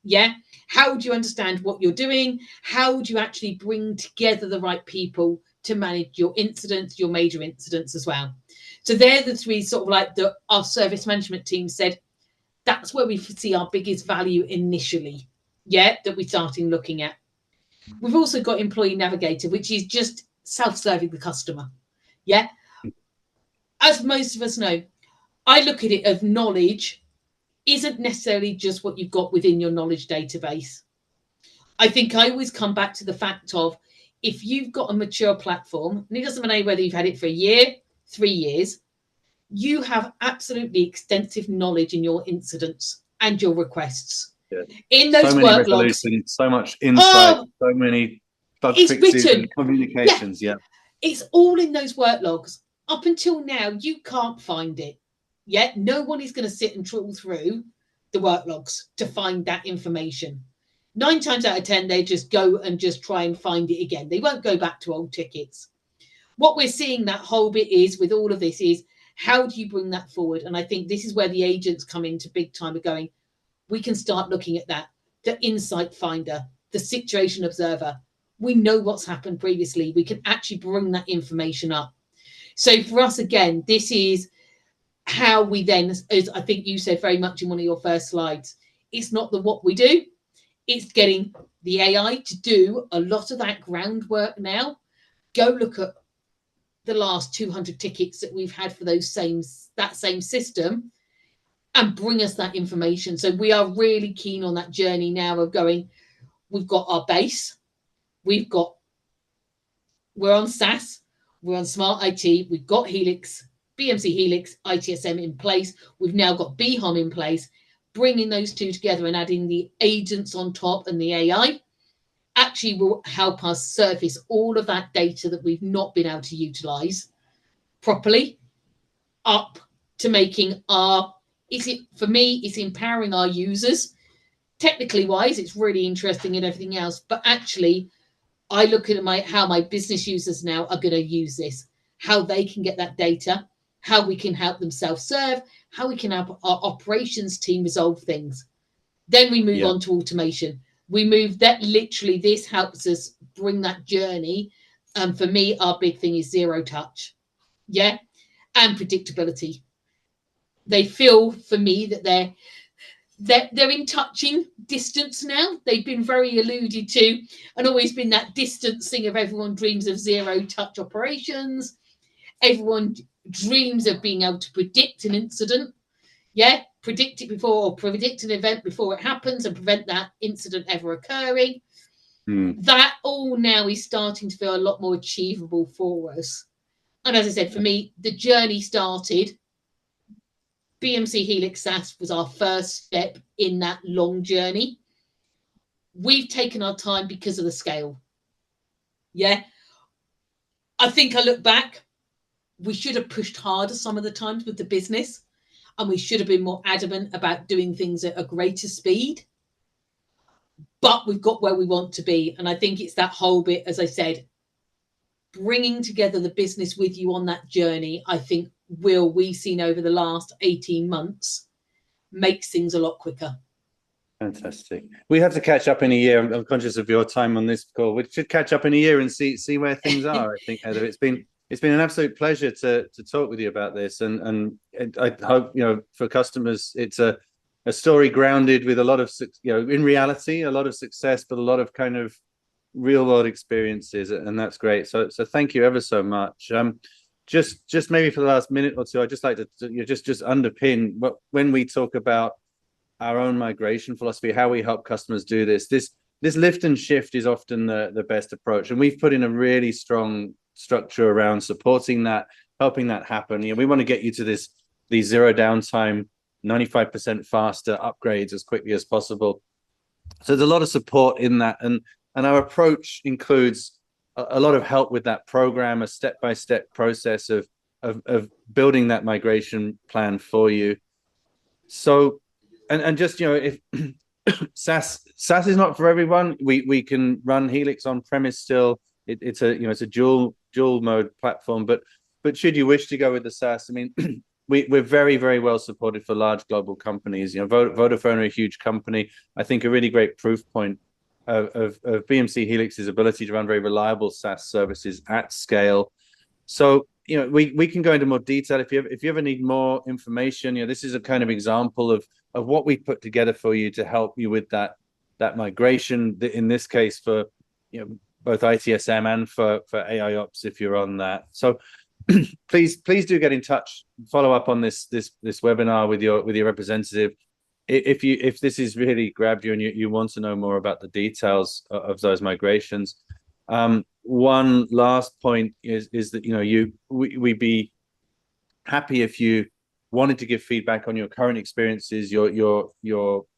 How do you understand what you're doing? How do you actually bring together the right people to manage your incidents, your major incidents as well? So they're the three sort of like our service management team said, that's where we see our biggest value initially, that we're starting looking at. We've also got Employee Navigator, which is just self-serving the customer. As most of us know, I look at it as knowledge isn't necessarily just what you've got within your knowledge database. I think I always come back to the fact of, if you've got a mature platform, and it doesn't matter whether you've had it for a year, 3 years, you have absolutely extensive knowledge in your incidents and your requests. In those work logs, so much insight, so many bug fixes and communications. It's all in those work logs. Up until now, you can't find it. No one is going to sit and trawl through the work logs to find that information. 9 times out of 10, they just go and just try and find it again. They won't go back to old tickets. What we're seeing that whole bit is with all of this is, how do you bring that forward? And I think this is where the agents come into big time of going, we can start looking at that. The insight finder, the situation observer. We know what's happened previously. We can actually bring that information up. So for us, again, this is how we then, as I think you said very much in one of your first slides, it's not the what we do. It's getting the AI to do a lot of that groundwork now. Go look at the last 200 tickets that we've had for that same system and bring us that information. So we are really keen on that journey now of going, we've got our base, we're on SaaS, we're on Smart IT, we've got Helix, BMC Helix ITSM in place, we've now got BHOM in place. Bringing those two together and adding the agents on top and the AI actually will help us surface all of that data that we've not been able to utilize properly up to making for me, it's empowering our users. Technically wise, it's really interesting and everything else, but actually I look at how my business users now are going to use this, how they can get that data, how we can help them self-serve, how we can help our operations team resolve things. Then we move on to automation. This helps us bring that journey. For me, our big thing is zero touch. And predictability. They feel for me that they're in touching distance now. They've been very alluded to and always been that distancing of everyone dreams of zero touch operations. Everyone dreams of being able to predict an incident. Predict it before, or predict an event before it happens and prevent that incident ever occurring. That all now is starting to feel a lot more achievable for us. And as I said, for me, the journey started BMC Helix SaaS was our first step in that long journey. We've taken our time because of the scale. Yeah. I think I look back, we should have pushed harder some of the times with the business, and we should have been more adamant about doing things at a greater speed. But we've got where we want to be. And I think it's that whole bit, as I said, bringing together the business with you on that journey, I think we've seen over the last 18 months makes things a lot quicker. Fantastic. We have to catch up in a year. I'm conscious of your time on this call. We should catch up in a year and see where things are. I think, Heather, it's been an absolute pleasure to talk with you about this, and I hope, you know, for customers, it's a story grounded with a lot of, you know, in reality, a lot of success, but a lot of kind of real world experiences, and that's great. So thank you ever so much. Just maybe for the last minute or two, I'd just like to just underpin when we talk about our own migration philosophy, how we help customers do this lift and shift is often the best approach, and we've put in a really strong structure around supporting that, helping that happen. You know, we want to get you to these zero downtime, 95% faster upgrades as quickly as possible. So there's a lot of support in that, and our approach includes a lot of help with that program, a step-by-step process of building that migration plan for you. So and just, you know, if SaaS is not for everyone, we can run Helix on premise still. It's a dual mode platform, but should you wish to go with the SaaS, I mean, we're very, very well supported for large global companies. You know, Vodafone are a huge company. I think a really great proof point of BMC Helix's ability to run very reliable SaaS services at scale. So, you know, we can go into more detail if you ever need more information. You know, this is a kind of example of what we put together for you to help you with that migration. In this case, for, you know, both ITSM and for AIOps, if you're on that. So please do get in touch, follow up on this webinar with your representative if this is really grabbed you and you want to know more about the details of those migrations. One last point is that, you know, we'd be happy if you wanted to give feedback on your current experiences, your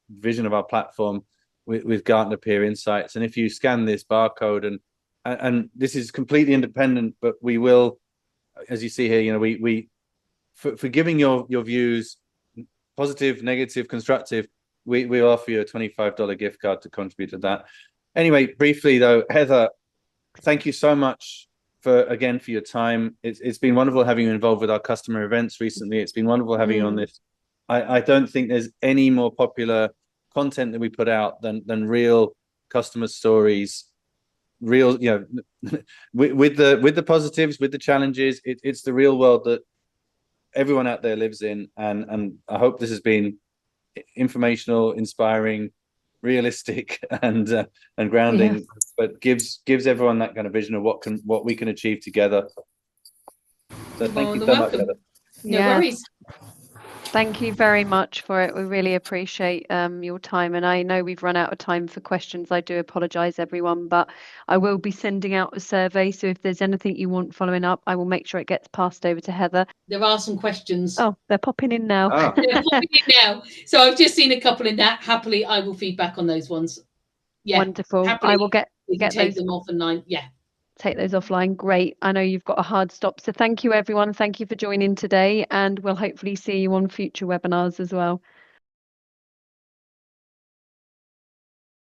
vision of our platform with Gartner Peer Insights. And if you scan this barcode, and this is completely independent, but we will, as you see here, you know, we for giving your views, positive, negative, constructive, we offer you a $25 gift card to contribute to that. Anyway, briefly though, Heather, thank you so much for your time. It's been wonderful having you involved with our customer events recently. It's been wonderful having you on this. I don't think there's any more popular content that we put out than real customer stories, real, you know, with the positives, with the challenges. It's the real world that everyone out there lives in, and I hope this has been informational, inspiring, realistic, and grounding, yeah, but gives everyone that kind of vision of what we can achieve together. So thank you so much, Heather. No worries. Thank you very much for it. We really appreciate your time, and I know we've run out of time for questions. I do apologise, everyone, but I will be sending out a survey, so if there's anything you want following up, I will make sure it gets passed over to Heather. There are some questions. Oh, they're popping in now. They're popping in now. So I've just seen a couple in that. Happily, I will feedback on those ones. Yeah, wonderful. Happily, I will get take those them off online. Yeah. Take those offline. Great. I know you've got a hard stop. So thank you, everyone. Thank you for joining today, and we'll hopefully see you on future webinars as well.